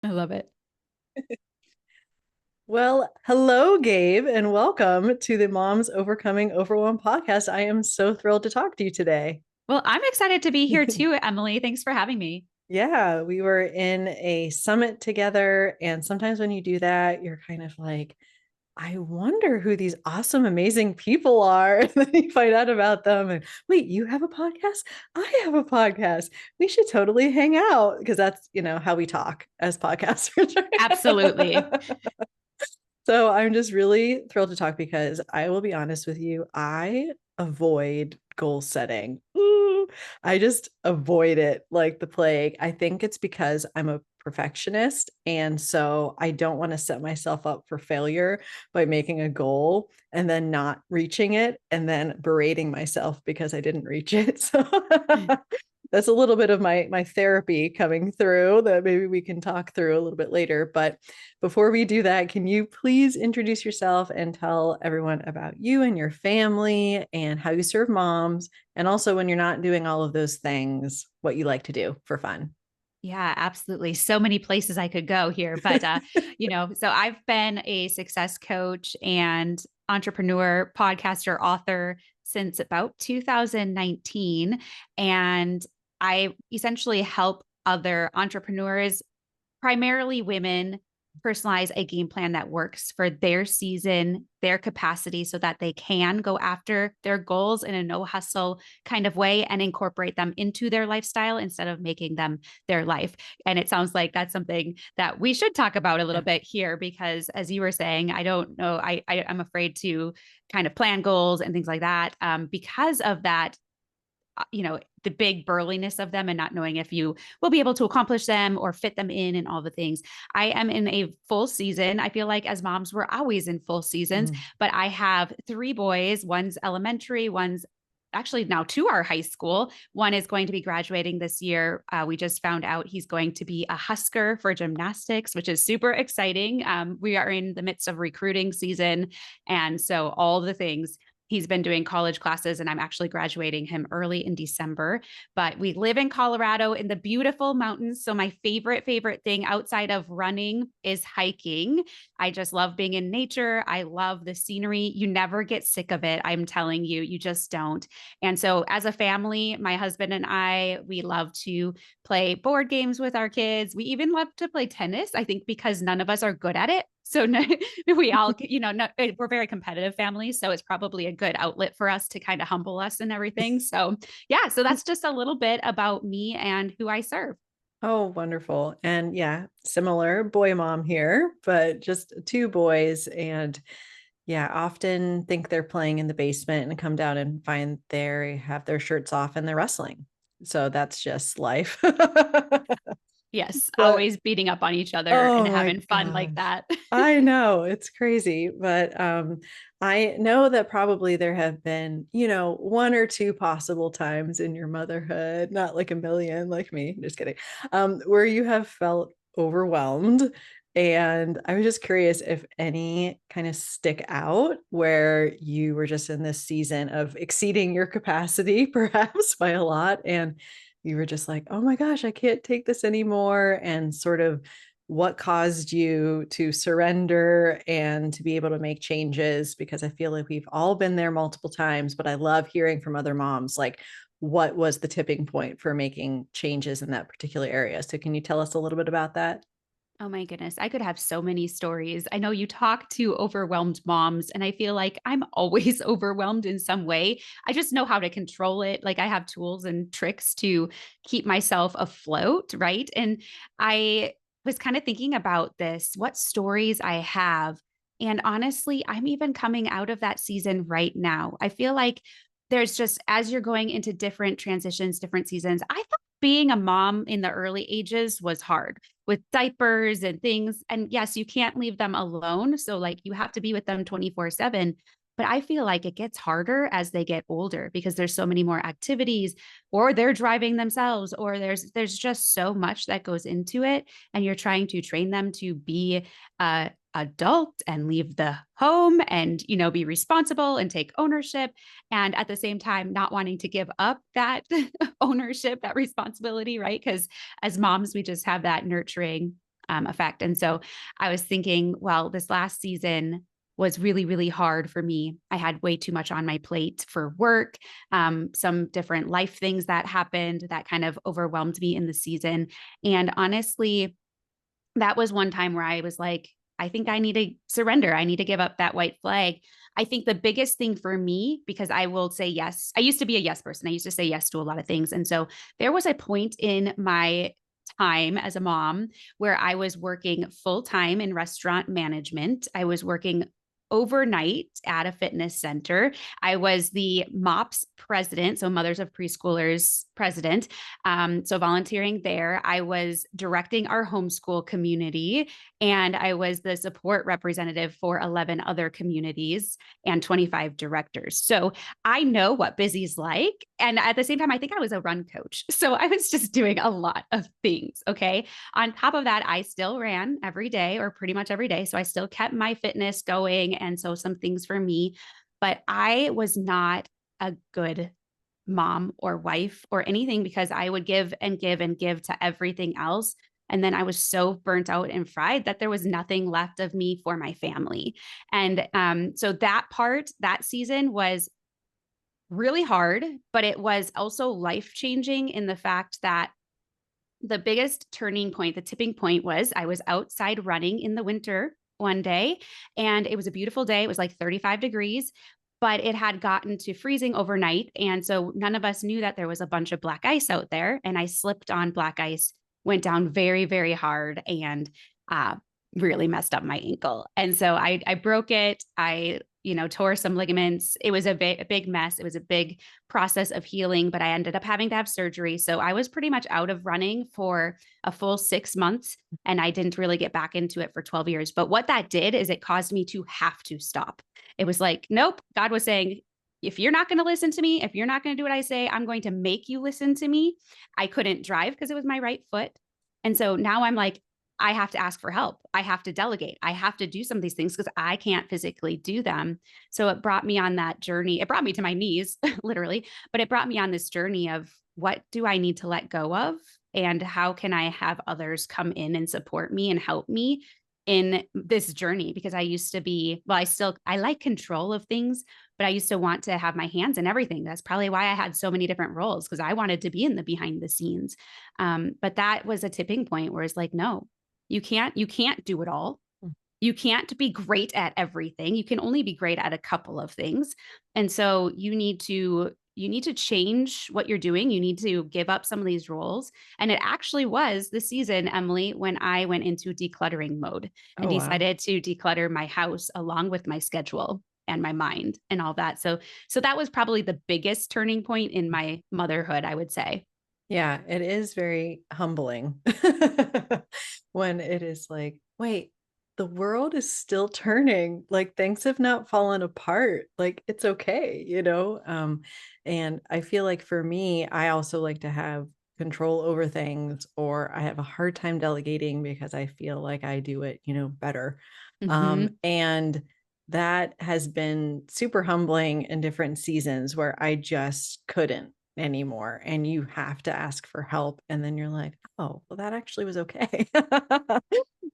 I love it. Well, hello, Gabe, and welcome to the Moms Overcoming Overwhelm podcast. I am so thrilled to talk to you today. Well, I'm excited to be here too, Emily. Thanks for having me. Yeah, we were in a summit together, and sometimes when you do that, you're kind of like, I wonder who these awesome, amazing people are. And then you find out about them, and wait, you have a podcast? I have a podcast. We should totally hang out because that's, how we talk as podcasters. Absolutely. So I'm just really thrilled to talk because I will be honest with you, I avoid goal setting. Ooh, I just avoid it like the plague. I think it's because I'm a perfectionist. And so I don't want to set myself up for failure by making a goal and then not reaching it and then berating myself because I didn't reach it. So that's a little bit of my therapy coming through that maybe we can talk through a little bit later. But before we do that, can you please introduce yourself and tell everyone about you and your family and how you serve moms? And also, when you're not doing all of those things, what you like to do for fun. Yeah, absolutely. So many places I could go here, but so I've been a success coach and entrepreneur, podcaster, author since about 2019, and I essentially help other entrepreneurs, primarily women, personalize a game plan that works for their season, their capacity, so that they can go after their goals in a no hustle kind of way and incorporate them into their lifestyle instead of making them their life. And it sounds like that's something that we should talk about a little Yeah. bit here, because as you were saying, I don't know, I'm afraid to kind of plan goals and things like that, because of that, the big burliness of them and not knowing if you will be able to accomplish them or fit them in and all the things. I am in a full season. I feel like as moms, we're always in full seasons, Mm. but I have three boys. One's elementary, one's actually now two are high school. One is going to be graduating this year. We just found out he's going to be a Husker for gymnastics, which is super exciting. We are in the midst of recruiting season. And so all the things, he's been doing college classes, and I'm actually graduating him early in December. But we live in Colorado in the beautiful mountains. So my favorite thing outside of running is hiking. I just love being in nature. I love the scenery. You never get sick of it. I'm telling you, you just don't. And so as a family, my husband and I, we love to play board games with our kids. We even love to play tennis, I think, because none of us are good at it. So we all, we're very competitive families. So it's probably a good outlet for us to kind of humble us and everything. So yeah, so that's just a little bit about me and who I serve. Oh, wonderful. And yeah, similar boy mom here, but just two boys. And yeah, often think they're playing in the basement and come down and find they have their shirts off and they're wrestling. So that's just life. Yes, But always beating up on each other and oh my having fun like gosh. that. I know it's crazy, but I know that probably there have been, one or two possible times in your motherhood, not like a million like me, just kidding, where you have felt overwhelmed. And I was just curious if any kind of stick out where you were just in this season of exceeding your capacity, perhaps by a lot, and you were just like, oh my gosh, I can't take this anymore, and sort of what caused you to surrender and to be able to make changes, because I feel like we've all been there multiple times, but I love hearing from other moms like what was the tipping point for making changes in that particular area. So can you tell us a little bit about that? Oh my goodness, I could have so many stories. I know you talk to overwhelmed moms, and I feel like I'm always overwhelmed in some way. I just know how to control it. Like I have tools and tricks to keep myself afloat, right? And I was kind of thinking about this, what stories I have. And honestly, I'm even coming out of that season right now. I feel like there's just, as you're going into different transitions, different seasons, I thought being a mom in the early ages was hard with diapers and things. And yes, you can't leave them alone. So, like, you have to be with them 24/7. But I feel like it gets harder as they get older because there's so many more activities, or they're driving themselves, or there's just so much that goes into it. And you're trying to train them to be adult and leave the home and be responsible and take ownership, and at the same time not wanting to give up that ownership, that responsibility, right? Because as moms, we just have that nurturing effect. And so I was thinking, well, this last season was really, really hard for me. I had way too much on my plate for work, some different life things that happened that kind of overwhelmed me in the season. And honestly, that was one time where I was like, I think I need to surrender. I need to give up that white flag. I think the biggest thing for me, because I will say yes, I used to be a yes person. I used to say yes to a lot of things. And so there was a point in my time as a mom where I was working full time in restaurant management. I was working overnight at a fitness center. I was the MOPS president, so Mothers of Preschoolers president. So volunteering there, I was directing our homeschool community, and I was the support representative for 11 other communities and 25 directors. So I know what busy's like. And at the same time, I think I was a run coach. So I was just doing a lot of things. Okay. On top of that, I still ran every day or pretty much every day. So I still kept my fitness going. And so some things for me, but I was not a good mom or wife or anything because I would give and give and give to everything else. And then I was so burnt out and fried that there was nothing left of me for my family. And so that part, that season was really hard, but it was also life changing in the fact that the biggest turning point, the tipping point was I was outside running in the winter one day and it was a beautiful day. It was like 35 degrees, but it had gotten to freezing overnight. And so none of us knew that there was a bunch of black ice out there. And I slipped on black ice, went down very, very hard and uh, really messed up my ankle. And so I broke it. I, tore some ligaments. It was a big mess. It was a big process of healing, but I ended up having to have surgery. So I was pretty much out of running for a full 6 months and I didn't really get back into it for 12 years. But what that did is it caused me to have to stop. It was like, nope, God was saying, if you're not going to listen to me, if you're not going to do what I say, I'm going to make you listen to me. I couldn't drive because it was my right foot. And so now I'm like, I have to ask for help. I have to delegate. I have to do some of these things because I can't physically do them. So it brought me on that journey. It brought me to my knees, literally, but it brought me on this journey of what do I need to let go of? And how can I have others come in and support me and help me in this journey? Because I used to be, well, I like control of things, but I used to want to have my hands in everything. That's probably why I had so many different roles because I wanted to be in the behind the scenes. But that was a tipping point where it's like, no, you can't do it all. You can't be great at everything. You can only be great at a couple of things. And so you need to change what you're doing. You need to give up some of these roles. And it actually was the season, Emily, when I went into decluttering mode and Oh, wow. decided to declutter my house along with my schedule and my mind and all that. So that was probably the biggest turning point in my motherhood, I would say. Yeah, it is very humbling when it is like, wait, the world is still turning. Like things have not fallen apart. Like it's okay, you know? And I feel like for me, I also like to have control over things, or I have a hard time delegating because I feel like I do it, better. Mhm. And that has been super humbling in different seasons where I just couldn't anymore, and you have to ask for help, and then you're like, "Oh, well, that actually was okay. That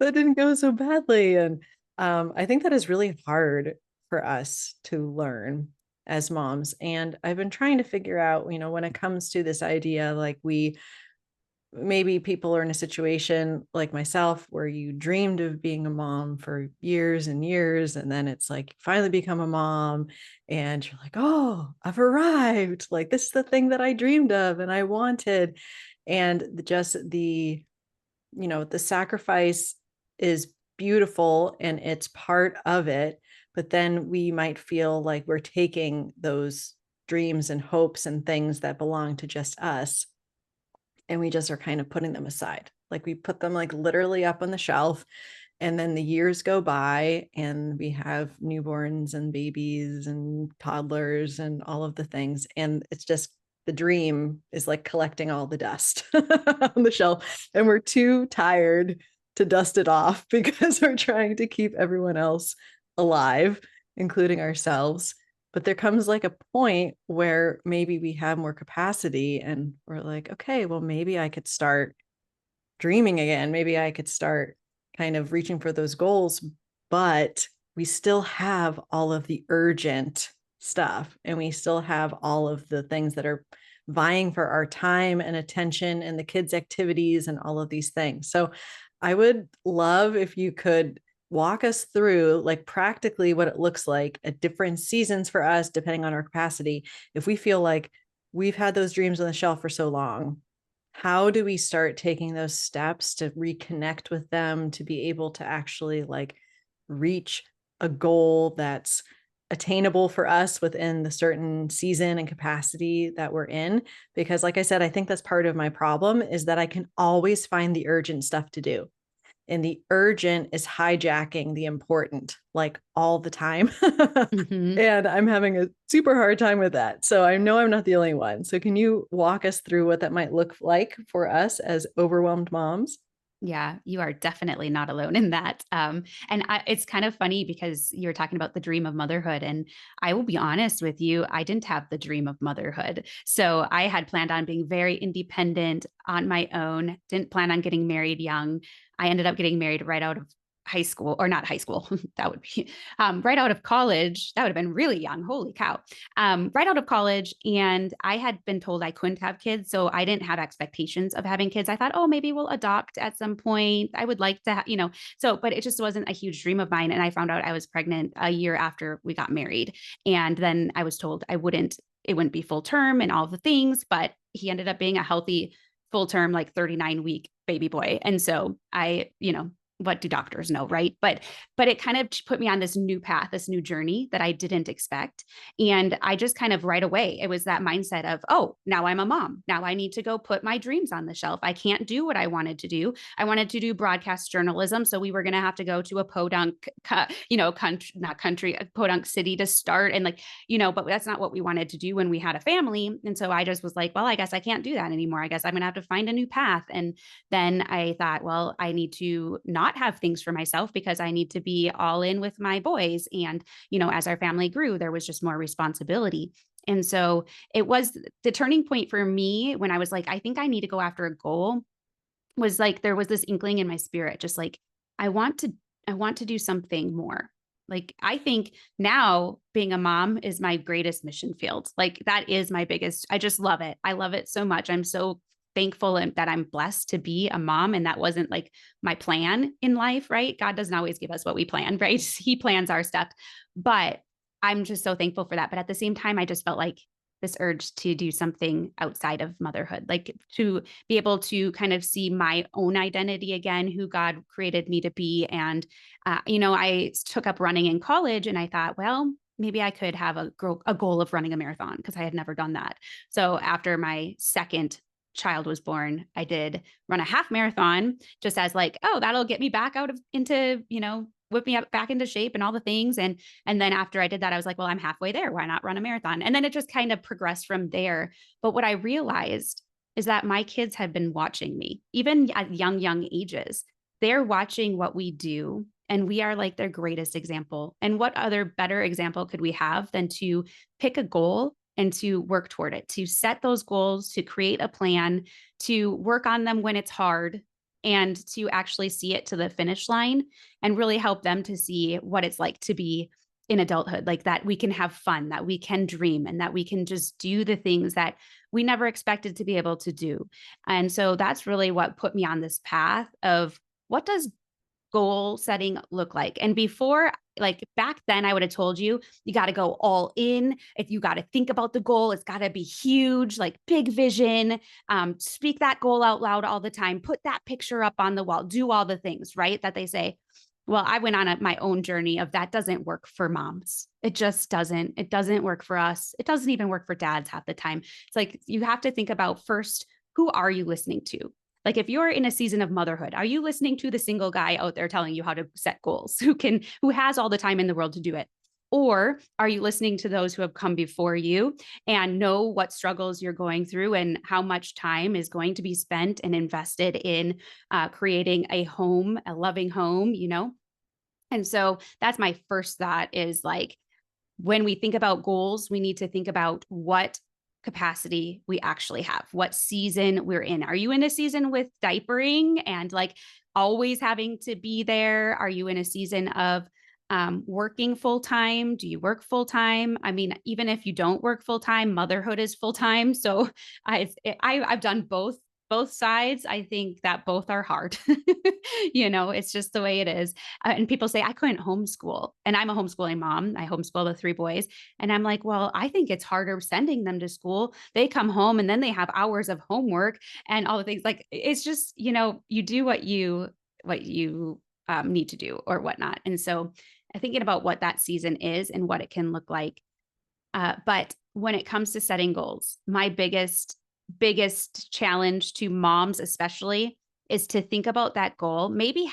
didn't go so badly," and, I think that is really hard for us to learn as moms, and I've been trying to figure out, when it comes to this idea, like, maybe people are in a situation like myself where you dreamed of being a mom for years and years, and then it's like you finally become a mom and you're like, oh, I've arrived, like this is the thing that I dreamed of and I wanted. And just the sacrifice is beautiful and it's part of it, but then we might feel like we're taking those dreams and hopes and things that belong to just us, and we just are kind of putting them aside. Like we put them like literally up on the shelf, and then the years go by and we have newborns and babies and toddlers and all of the things, and it's just the dream is like collecting all the dust on the shelf, and we're too tired to dust it off because we're trying to keep everyone else alive, including ourselves. But there comes like a point where maybe we have more capacity and we're like, okay, well, maybe I could start dreaming again. Maybe I could start kind of reaching for those goals, but we still have all of the urgent stuff and we still have all of the things that are vying for our time and attention and the kids' activities and all of these things. So I would love if you could walk us through like practically what it looks like at different seasons for us, depending on our capacity. If we feel like we've had those dreams on the shelf for so long, how do we start taking those steps to reconnect with them to be able to actually like reach a goal that's attainable for us within the certain season and capacity that we're in? Because like I said, I think that's part of my problem is that I can always find the urgent stuff to do, and the urgent is hijacking the important like all the time. Mhm. And I'm having a super hard time with that. So I know I'm not the only one. So can you walk us through what that might look like for us as overwhelmed moms? Yeah, you are definitely not alone in that. It's kind of funny because you're talking about the dream of motherhood. And I will be honest with you, I didn't have the dream of motherhood. So I had planned on being very independent on my own, didn't plan on getting married young. I ended up getting married right out of high school, or not high school. That would be right out of college. That would have been really young. Holy cow. Right out of college. And I had been told I couldn't have kids. So I didn't have expectations of having kids. I thought, oh, maybe we'll adopt at some point. I would like to, but it just wasn't a huge dream of mine. And I found out I was pregnant a year after we got married. And then I was told it wouldn't be full term and all the things, but he ended up being a healthy, full term, like 39-week baby boy. And so what do doctors know, right? But it kind of put me on this new path, this new journey that I didn't expect. And I just kind of right away, it was that mindset of, oh, now I'm a mom. Now I need to go put my dreams on the shelf. I can't do what I wanted to do. I wanted to do broadcast journalism. So we were going to have to go to a podunk, not country, a podunk city to start. And but that's not what we wanted to do when we had a family. And so I just was like, well, I guess I can't do that anymore. I guess I'm going to have to find a new path. And then I thought, well, I need to not have things for myself because I need to be all in with my boys. And, as our family grew, there was just more responsibility. And so it was the turning point for me when I was like, I think I need to go after a goal, was like there was this inkling in my spirit, just like, I want to, I want to do something more. Like I think now being a mom is my greatest mission field. Like that is my biggest, I just love it. I love it so much. I'm so thankful that I'm blessed to be a mom. And that wasn't like my plan in life, right? God doesn't always give us what we plan, right? He plans our stuff. But I'm just so thankful for that. But at the same time, I just felt like this urge to do something outside of motherhood, like to be able to kind of see my own identity again, who God created me to be. And, I took up running in college and I thought, well, maybe I could have a goal of running a marathon because I had never done that. So after my second child was born, I did run a half marathon just as like, oh, that'll get me back out of into, whip me up back into shape and all the things. And then after I did that, I was like, well, I'm halfway there. Why not run a marathon? And then it just kind of progressed from there. But what I realized is that my kids have been watching me, even at young ages. They're watching what we do. And we are like their greatest example. And what other better example could we have than to pick a goal and to work toward it, to set those goals, to create a plan, to work on them when it's hard, and to actually see it to the finish line and really help them to see what it's like to be in adulthood, like that we can have fun, that we can dream, and that we can just do the things that we never expected to be able to do. And so that's really what put me on this path of what does goal setting look like? And before, like back then, I would have told you, you got to go all in. If you got to think about the goal, it's got to be huge, like big vision. Speak that goal out loud all the time. Put that picture up on the wall. Do all the things, right? That they say. Well, I went on my own journey of that doesn't work for moms. It just doesn't. It doesn't work for us. It doesn't even work for dads half the time. It's like you have to think about first, who are you listening to? Like if you're in a season of motherhood, are you listening to the single guy out there telling you how to set goals, who has all the time in the world to do it? Or are you listening to those who have come before you and know what struggles you're going through and how much time is going to be spent and invested in creating a home, a loving home? And so that's my first thought is like, when we think about goals, we need to think about what capacity we actually have, what season we're in. Are you in a season with diapering and like always having to be there? Are you in a season of working full time? Do you work full time? I mean, even if you don't work full time, motherhood is full time. So I've done both sides. I think that both are hard. It's just the way it is. And people say I couldn't homeschool, and I'm a homeschooling mom. I homeschool the three boys, and I'm like, well, I think it's harder sending them to school. They come home and then they have hours of homework and all the things. Like it's just you do what you need to do or whatnot. And so thinking about what that season is and what it can look like. But when it comes to setting goals, my biggest challenge to moms, especially, is to think about that goal. Maybe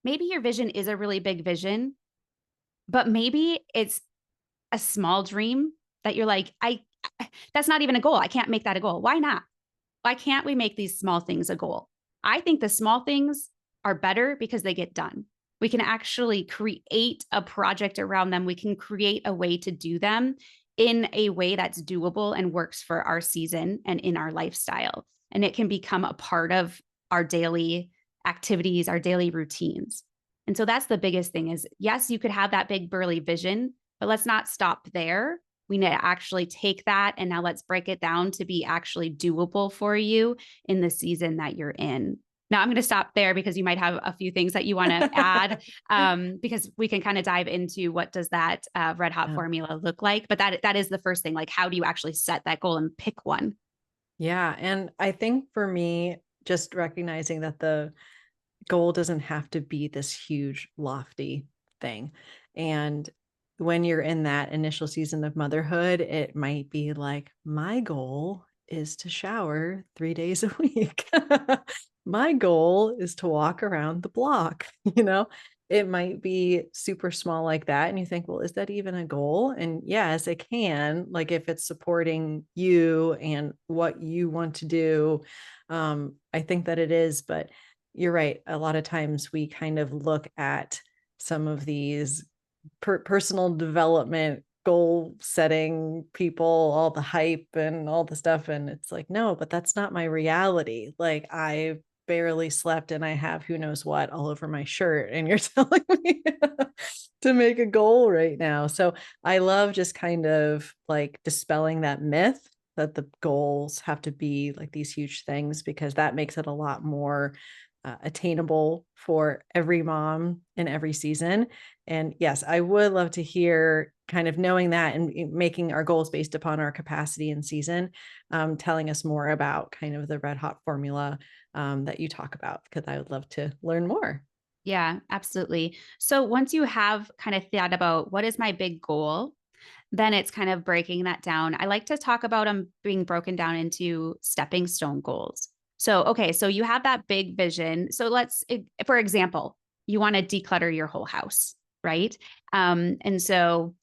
your vision is a really big vision, but maybe it's a small dream that you're like, that's not even a goal. I can't make that a goal. Why not? Why can't we make these small things a goal? I think the small things are better because they get done. We can actually create a project around them. We can create a way to do them in a way that's doable and works for our season and in our lifestyle. And it can become a part of our daily activities, our daily routines. And so that's the biggest thing is yes, you could have that big burly vision, but let's not stop there. We need to actually take that and now let's break it down to be actually doable for you in the season that you're in. Now I'm going to stop there because you might have a few things that you want to add, because we can kind of dive into what does that red hot Yeah. formula look like. But that is the first thing. Like, how do you actually set that goal and pick one? Yeah, and I think for me, just recognizing that the goal doesn't have to be this huge, lofty thing. And when you're in that initial season of motherhood, it might be like, my goal is to shower 3 days a week. My goal is to walk around the block, you know? It might be super small like that. And you think, well, is that even a goal? And yes, it can, like if it's supporting you and what you want to do. I think that it is, but you're right. A lot of times we kind of look at some of these personal development, goal setting people, all the hype and all the stuff. And it's like, no, but that's not my reality. Like, I barely slept and I have who knows what all over my shirt. And you're telling me to make a goal right now. So I love just kind of like dispelling that myth that the goals have to be like these huge things, because that makes it a lot more attainable for every mom in every season. And yes, I would love to hear kind of knowing that and making our goals based upon our capacity and season, telling us more about kind of the red hot formula that you talk about, because I would love to learn more. Yeah, absolutely. So once you have kind of thought about what is my big goal, then it's kind of breaking that down. I like to talk about them being broken down into stepping stone goals. So, okay, so you have that big vision. So for example, you want to declutter your whole house, right? And so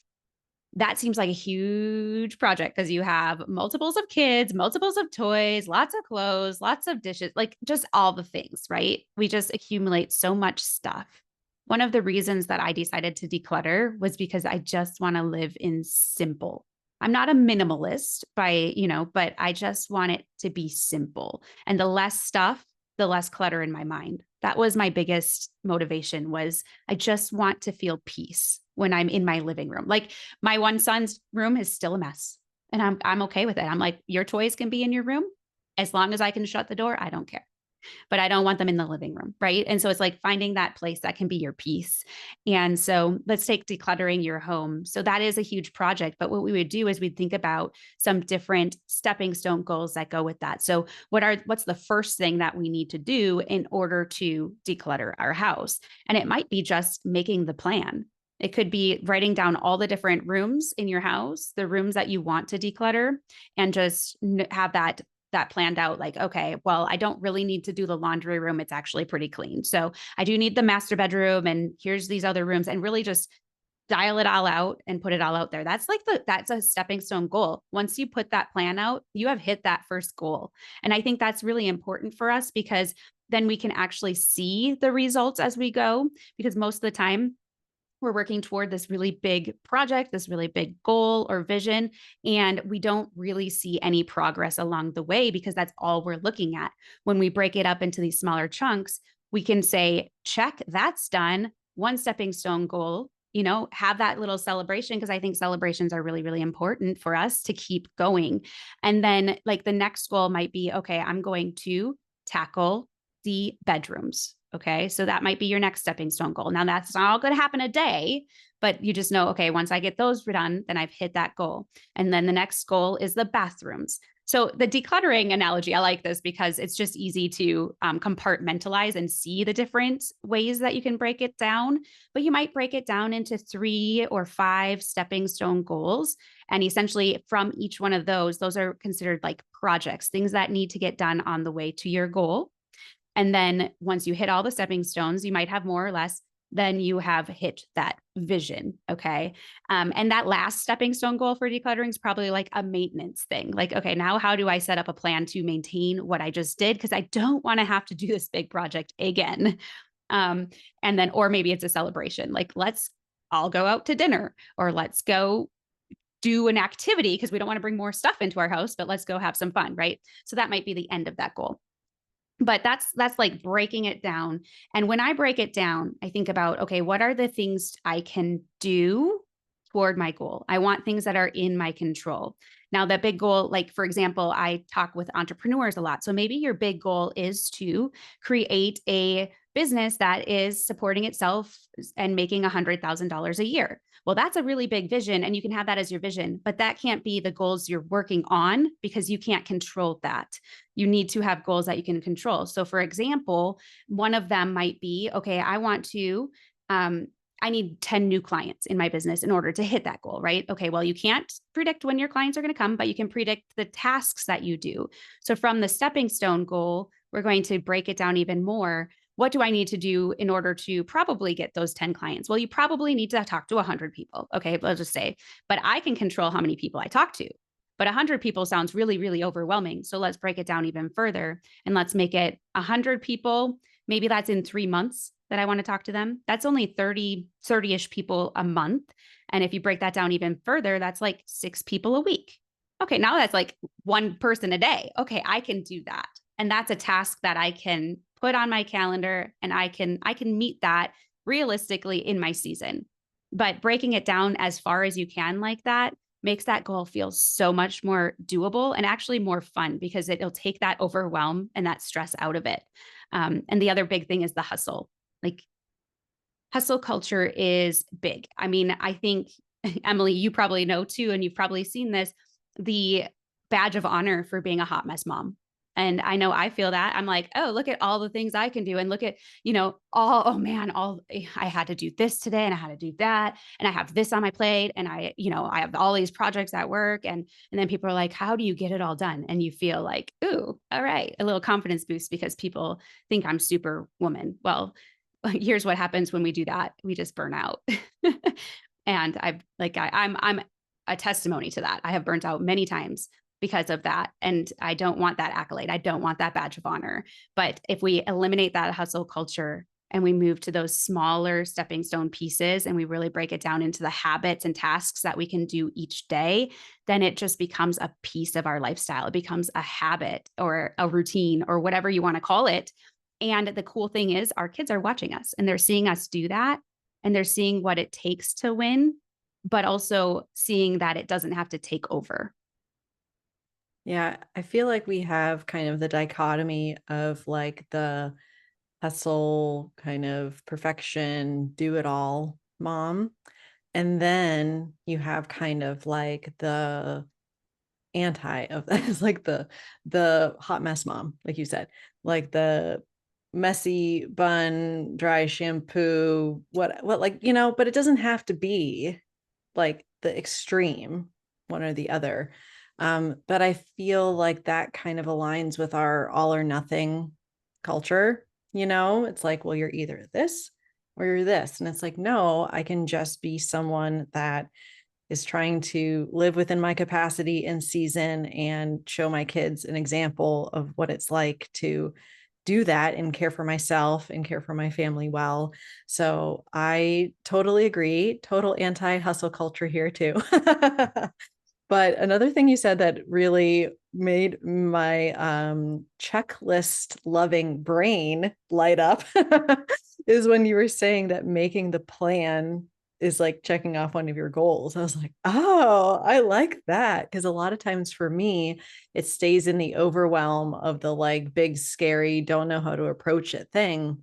that seems like a huge project because you have multiples of kids, multiples of toys, lots of clothes, lots of dishes, like just all the things, right? We just accumulate so much stuff. One of the reasons that I decided to declutter was because I just want to live in simple. I'm not a minimalist but I just want it to be simple. And the less stuff, the less clutter in my mind. That was my biggest motivation was I just want to feel peace when I'm in my living room. Like my one son's room is still a mess and I'm okay with it. I'm like, your toys can be in your room as long as I can shut the door. I don't care, but I don't want them in the living room. Right. And so it's like finding that place that can be your peace. And so let's take decluttering your home. So that is a huge project. But what we would do is we'd think about some different stepping stone goals that go with that. So what's the first thing that we need to do in order to declutter our house? And it might be just making the plan. It could be writing down all the different rooms in your house, the rooms that you want to declutter, and just have that planned out like, okay, well, I don't really need to do the laundry room. It's actually pretty clean. So I do need the master bedroom and here's these other rooms and really just dial it all out and put it all out there. That's a stepping stone goal. Once you put that plan out, you have hit that first goal. And I think that's really important for us because then we can actually see the results as we go because most of the time we're working toward this really big project, this really big goal or vision, and we don't really see any progress along the way because that's all we're looking at. When we break it up into these smaller chunks, we can say, check, that's done. One stepping stone goal, have that little celebration, because I think celebrations are really, really important for us to keep going. And then, like, the next goal might be, okay, I'm going to tackle the bedrooms. Okay. So that might be your next stepping stone goal. Now, that's not all going to happen a day, but you just know, okay, once I get those done, then I've hit that goal. And then the next goal is the bathrooms. So the decluttering analogy, I like this because it's just easy to compartmentalize and see the different ways that you can break it down. But you might break it down into 3 or 5 stepping stone goals. And essentially, from each one of those are considered like projects, things that need to get done on the way to your goal. And then once you hit all the stepping stones, you might have more or less, then you have hit that vision. Okay. And that last stepping stone goal for decluttering is probably like a maintenance thing. Like, okay, now how do I set up a plan to maintain what I just did? Because I don't want to have to do this big project again. Um, and then, or maybe it's a celebration, like, let's all go out to dinner, or let's go do an activity because we don't want to bring more stuff into our house, but let's go have some fun. Right. So that might be the end of that goal. But that's like breaking it down. And when I break it down, I think about, okay, what are the things I can do toward my goal? I want things that are in my control. Now, that big goal, like, for example, I talk with entrepreneurs a lot. So maybe your big goal is to create a business that is supporting itself and making $100,000 a year. Well, that's a really big vision, and you can have that as your vision, but that can't be the goals you're working on because you can't control that. You need to have goals that you can control. So, for example, one of them might be, okay, um, I need 10 new clients in my business in order to hit that goal, right? Okay, well, you can't predict when your clients are going to come, but you can predict the tasks that you do. So, from the stepping stone goal, we're going to break it down even more. What do I need to do in order to probably get those 10 clients? Well, you probably need to talk to 100 people. Okay, let's just say, but I can control how many people I talk to. But 100 people sounds really, really overwhelming. So let's break it down even further and let's make it 100 people. Maybe that's in 3 months that I want to talk to them. That's only 30-ish people a month. And if you break that down even further, that's like 6 people a week. Okay, now that's like one person a day. Okay, I can do that. And that's a task that I can put on my calendar, and I can meet that realistically in my season. But breaking it down as far as you can like that makes that goal feel so much more doable and actually more fun because it'll take that overwhelm and that stress out of it. And the other big thing is the hustle. Like, hustle culture is big. I mean, I think, Emily, you probably know too, and you've probably seen this, the badge of honor for being a hot mess mom. And I know I feel that. I'm like, oh, look at all the things I can do. And look at, oh man, I had to do this today and I had to do that. And I have this on my plate. And I have all these projects at work. And then people are like, how do you get it all done? And you feel like, ooh, all right, a little confidence boost because people think I'm super woman. Well, here's what happens when we do that. We just burn out. And I'm a testimony to that. I have burnt out many times because of that. And I don't want that accolade. I don't want that badge of honor. But if we eliminate that hustle culture and we move to those smaller stepping stone pieces and we really break it down into the habits and tasks that we can do each day, then it just becomes a piece of our lifestyle. It becomes a habit or a routine or whatever you want to call it. And the cool thing is, our kids are watching us and they're seeing us do that. And they're seeing what it takes to win, but also seeing that it doesn't have to take over. Yeah, I feel like we have kind of the dichotomy of like the hustle, kind of perfection, do it all mom. And then you have kind of like the anti of that is like the hot mess mom, like you said, like the messy bun, dry shampoo, what like, but it doesn't have to be like the extreme, one or the other. But I feel like that kind of aligns with our all or nothing culture. It's like, well, you're either this or you're this. And it's like, no, I can just be someone that is trying to live within my capacity and season and show my kids an example of what it's like to do that and care for myself and care for my family well. So I totally agree. Total anti hustle culture here too. But another thing you said that really made my checklist loving brain light up is when you were saying that making the plan is like checking off one of your goals. I was like, oh, I like that. Because a lot of times for me, it stays in the overwhelm of the like big, scary, don't know how to approach it thing.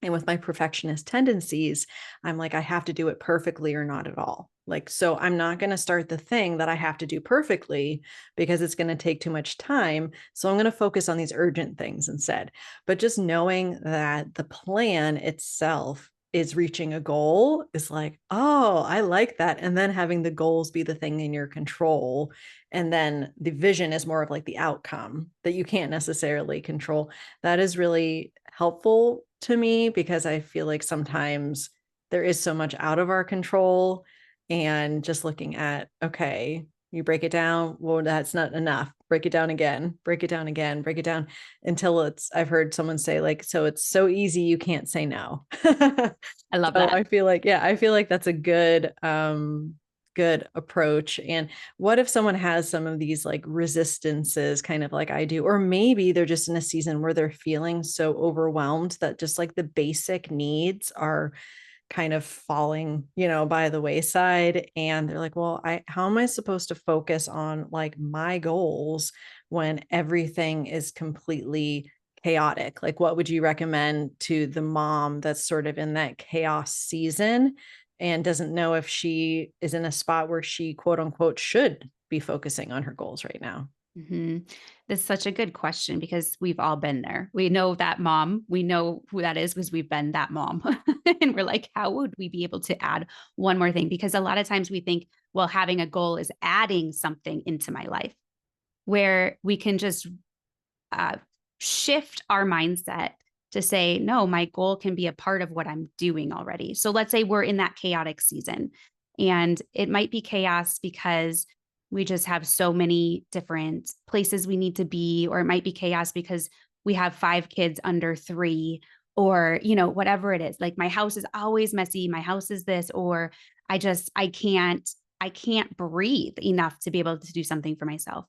And with my perfectionist tendencies, I'm like, I have to do it perfectly or not at all. Like, so I'm not going to start the thing that I have to do perfectly because it's going to take too much time. So I'm going to focus on these urgent things instead. But just knowing that the plan itself is reaching a goal is like, oh, I like that. And then having the goals be the thing in your control. And then the vision is more of like the outcome that you can't necessarily control. That is really helpful to me because I feel like sometimes there is so much out of our control. And just looking at, okay, you break it down. Well, that's not enough. Break it down again, break it down again, break it down until it's, I've heard someone say, like, so it's so easy, you can't say no. I love So that. I feel like, yeah, I feel like that's a good approach. And what if someone has some of these like resistances, kind of like I do, or maybe they're just in a season where they're feeling so overwhelmed that just like the basic needs are kind of falling, by the wayside. And they're like, well, how am I supposed to focus on like my goals when everything is completely chaotic? Like, what would you recommend to the mom that's sort of in that chaos season and doesn't know if she is in a spot where she quote unquote should be focusing on her goals right now? Mhm. That's such a good question because we've all been there. We know that mom. We know who that is because we've been that mom. And we're like, how would we be able to add one more thing? Because a lot of times we think, well, having a goal is adding something into my life where we can just uh, shift our mindset to say, no, my goal can be a part of what I'm doing already. So let's say we're in that chaotic season and it might be chaos because we just have so many different places we need to be, or it might be chaos because we have 5 kids under 3, or, whatever it is. Like my house is always messy. My house is this, or I can't breathe enough to be able to do something for myself.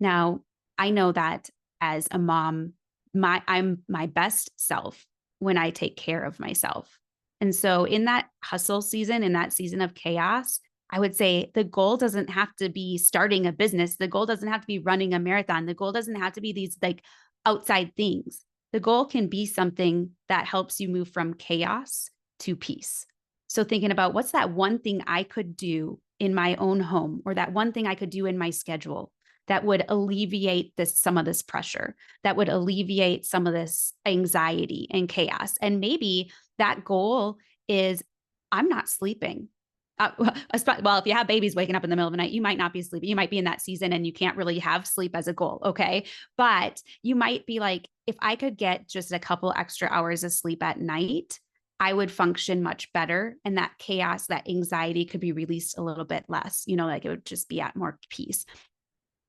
Now, I know that as a mom, I'm my best self when I take care of myself. And so in that hustle season, in that season of chaos, I would say the goal doesn't have to be starting a business. The goal doesn't have to be running a marathon. The goal doesn't have to be these like outside things. The goal can be something that helps you move from chaos to peace. So thinking about what's that one thing I could do in my own home, or that one thing I could do in my schedule that would alleviate some of this pressure, that would alleviate some of this anxiety and chaos. And maybe that goal is I'm not sleeping. Well, if you have babies waking up in the middle of the night, you might not be sleeping. You might be in that season and you can't really have sleep as a goal. Okay. But you might be like, if I could get just a couple extra hours of sleep at night, I would function much better. And that chaos, that anxiety could be released a little bit less, like it would just be at more peace.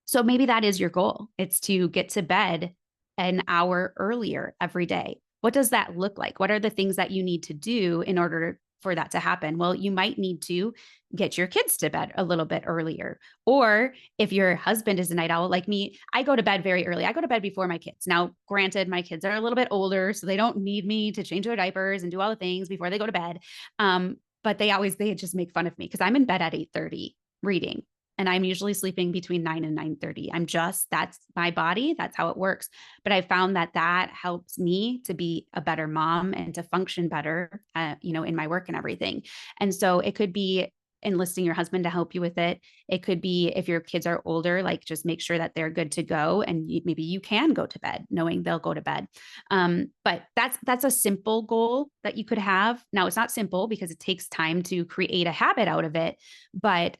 So maybe that is your goal. It's to get to bed an hour earlier every day. What does that look like? What are the things that you need to do in order for that to happen? Well, you might need to get your kids to bed a little bit earlier. Or if your husband is a night owl like me, I go to bed very early. I go to bed before my kids. Now, granted, my kids are a little bit older, so they don't need me to change their diapers and do all the things before they go to bed. But they just make fun of me because I'm in bed at 8:30 reading, and I'm usually sleeping between 9 and 9:30. That's my body. That's how it works. But I found that helps me to be a better mom and to function better, in my work and everything. And so it could be enlisting your husband to help you with it. It could be if your kids are older, like just make sure that they're good to go, and maybe you can go to bed knowing they'll go to bed. But that's a simple goal that you could have. Now it's not simple because it takes time to create a habit out of it, but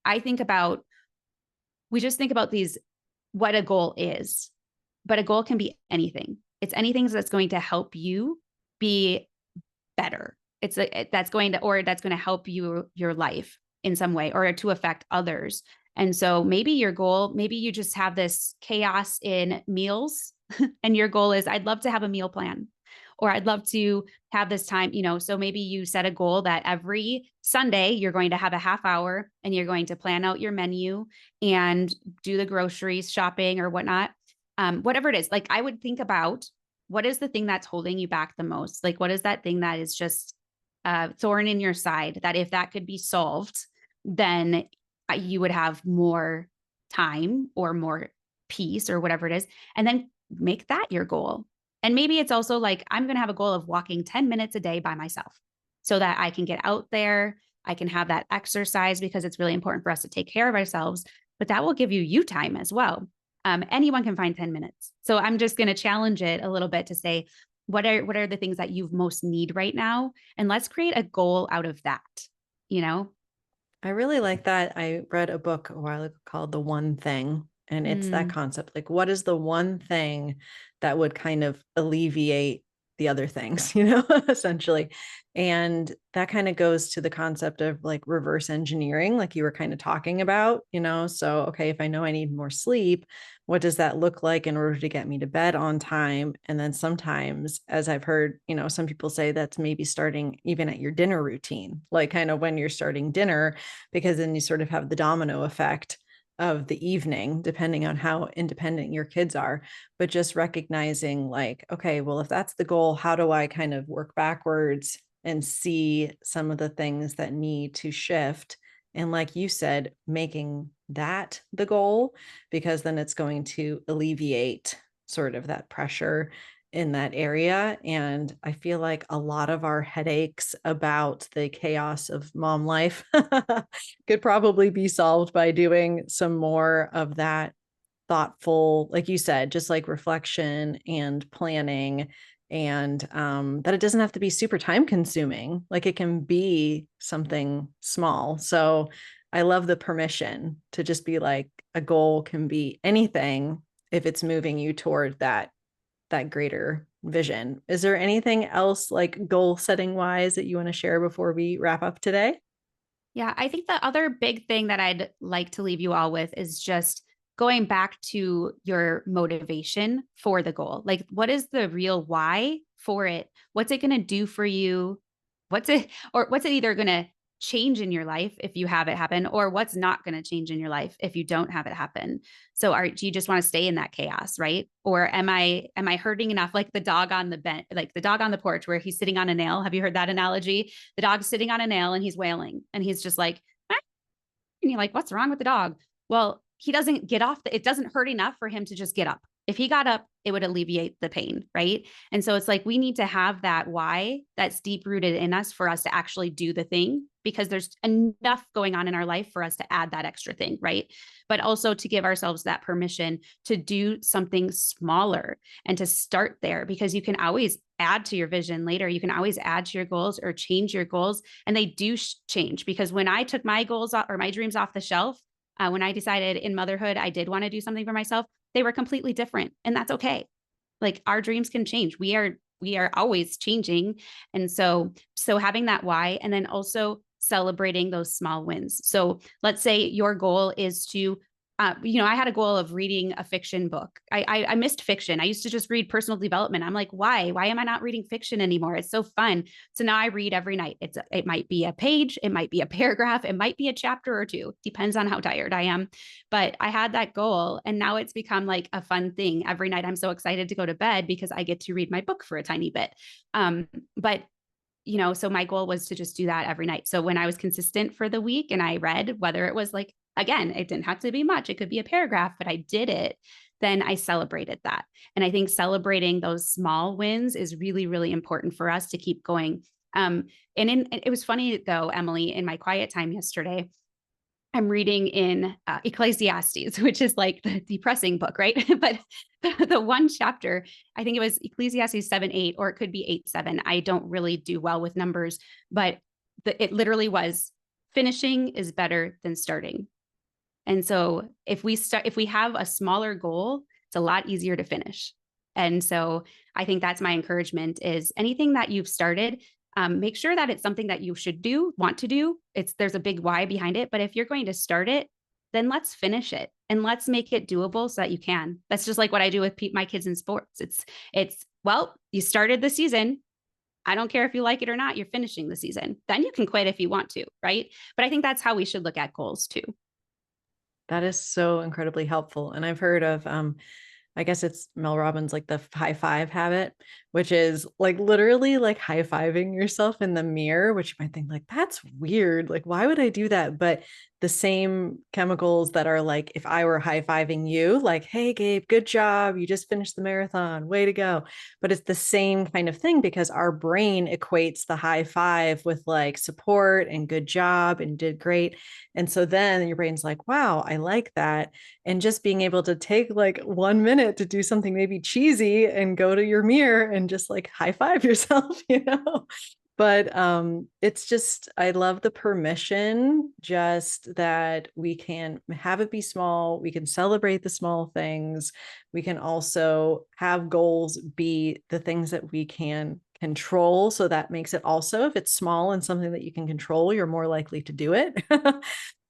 I think about, we just think about what a goal is, but a goal can be anything. It's anything that's going to help you be better. That's going to help your life in some way, or to affect others. And so maybe your goal, maybe you just have this chaos in meals and your goal is, I'd love to have a meal plan, Or I'd love to have this time, so maybe you set a goal that every Sunday you're going to have a half hour and you're going to plan out your menu and do the groceries shopping or whatnot. Whatever it is, like I would think about what is the thing that's holding you back the most? Like, what is that thing that is just a thorn in your side that if that could be solved, then you would have more time or more peace or whatever it is. And then make that your goal. And maybe it's also like, I'm going to have a goal of walking 10 minutes a day by myself so that I can get out there. I can have that exercise because it's really important for us to take care of ourselves, but that will give you time as well. Anyone can find 10 minutes. So I'm just going to challenge it a little bit to say, what are the things that you most need right now? And let's create a goal out of that, you know? I really like that. I read a book a while ago called The One Thing, and it's that Mm, concept. Like, what is the one thing that would kind of alleviate the other things, essentially? And that kind of goes to the concept of like reverse engineering, like you were kind of talking about. So, okay, if I know I need more sleep, what does that look like in order to get me to bed on time? And then sometimes, as I've heard, some people say that's maybe starting even at your dinner routine, like kind of when you're starting dinner, because then you sort of have the domino effect of the evening, depending on how independent your kids are. But just recognizing, like, okay, well, if that's the goal, how do I kind of work backwards and see some of the things that need to shift? And like you said, making that the goal, because then it's going to alleviate sort of that pressure in that area. And I feel like a lot of our headaches about the chaos of mom life could probably be solved by doing some more of that thoughtful, like you said, just like reflection and planning. And that it doesn't have to be super time consuming, like it can be something small. So I love the permission to just be like, a goal can be anything if it's moving you toward that greater vision. Is there anything else like goal setting wise that you want to share before we wrap up today? yeah, I think the other big thing that I'd like to leave you all with is just going back to your motivation for the goal. Like, what is the real why for it? What's it going to do for you? What's it either going to change in your life if you have it happen, or what's not going to change in your life if you don't have it happen? So, do you just want to stay in that chaos, right? Or am I hurting enough? Like the dog on the bench, like the dog on the porch where he's sitting on a nail. Have you heard that analogy? The dog's sitting on a nail and he's wailing, and he's just like, "Ah," and you're like, what's wrong with the dog? Well, he doesn't get off. It doesn't hurt enough for him to just get up. If he got up, it would alleviate the pain, right? And so it's like we need to have that why that's deep rooted in us for us to actually do the thing, because there's enough going on in our life for us to add that extra thing, right? But also to give ourselves that permission to do something smaller and to start there, because you can always add to your vision later. You can always add to your goals or change your goals, and they do change. Because when I took my goals or my dreams off the shelf, when I decided in motherhood I did want to do something for myself, they were completely different, and that's okay. Like our dreams can change. We are always changing. And so having that why, and then also celebrating those small wins. So let's say your goal is to I had a goal of reading a fiction book. I missed fiction. I used to just read personal development. I'm like, why? Why am I not reading fiction anymore? It's so fun. So now I read every night. It might be a page, it might be a paragraph, it might be a chapter or two. Depends on how tired I am. But I had that goal, and now it's become like a fun thing. Every night I'm so excited to go to bed because I get to read my book for a tiny bit. But so my goal was to just do that every night. So when I was consistent for the week and I read, whether it was like, again, it didn't have to be much, it could be a paragraph, but I did it, then I celebrated that. And I think celebrating those small wins is really, really important for us to keep going. It was funny though, Emily, in my quiet time yesterday, I'm reading in Ecclesiastes, which is like the depressing book, right? But the one chapter, I think it was Ecclesiastes 7:8, or it could be 8:7. I don't really do well with numbers, but it literally was finishing is better than starting. And so if we have a smaller goal, it's a lot easier to finish. And so I think that's my encouragement is anything that you've started, make sure that it's something that you should do, want to do. There's a big why behind it. But if you're going to start it, then let's finish it and let's make it doable so that you can. That's just like what I do with my kids in sports. It's Well, you started the season. I don't care if you like it or not, you're finishing the season. Then you can quit if you want to, right? But I think that's how we should look at goals too. That is so incredibly helpful. And I've heard of I guess it's Mel Robbins, like the high five habit, which is like literally like high fiving yourself in the mirror, which you might think like, that's weird. Like, why would I do that? But the same chemicals that are like, if I were high fiving you, like, hey, Gabe, good job. You just finished the marathon. Way to go. But it's the same kind of thing because our brain equates the high five with like support and good job and did great. And so then your brain's like, wow, I like that. And just being able to take like 1 minute to do something maybe cheesy and go to your mirror and just like high five yourself, but it's just I love the permission just that we can have it be small, we can celebrate the small things, we can also have goals be the things that we can control, so that makes it also, if it's small and something that you can control, you're more likely to do it.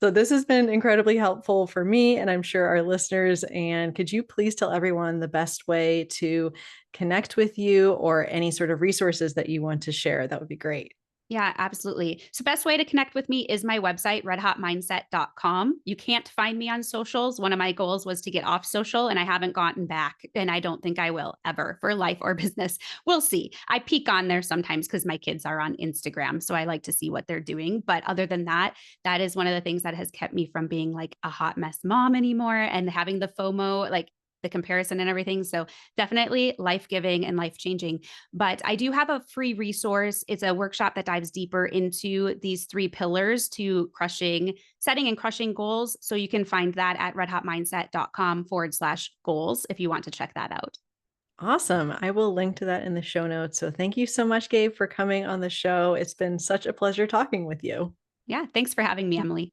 So this has been incredibly helpful for me and I'm sure our listeners. And could you please tell everyone the best way to connect with you or any sort of resources that you want to share? That would be great. Yeah, absolutely. So best way to connect with me is my website, redhotmindset.com. You can't find me on socials. One of my goals was to get off social and I haven't gotten back and I don't think I will ever for life or business. We'll see. I peek on there sometimes because my kids are on Instagram, so I like to see what they're doing, but other than that, that is one of the things that has kept me from being like a hot mess mom anymore and having the FOMO, like the comparison and everything. So definitely life-giving and life-changing. But I do have a free resource. It's a workshop that dives deeper into these three pillars to crushing, setting and crushing goals. So you can find that at redhotmindset.com/goals if you want to check that out. Awesome. I will link to that in the show notes. So thank you so much, Gabe, for coming on the show. It's been such a pleasure talking with you. Yeah. Thanks for having me, Emily.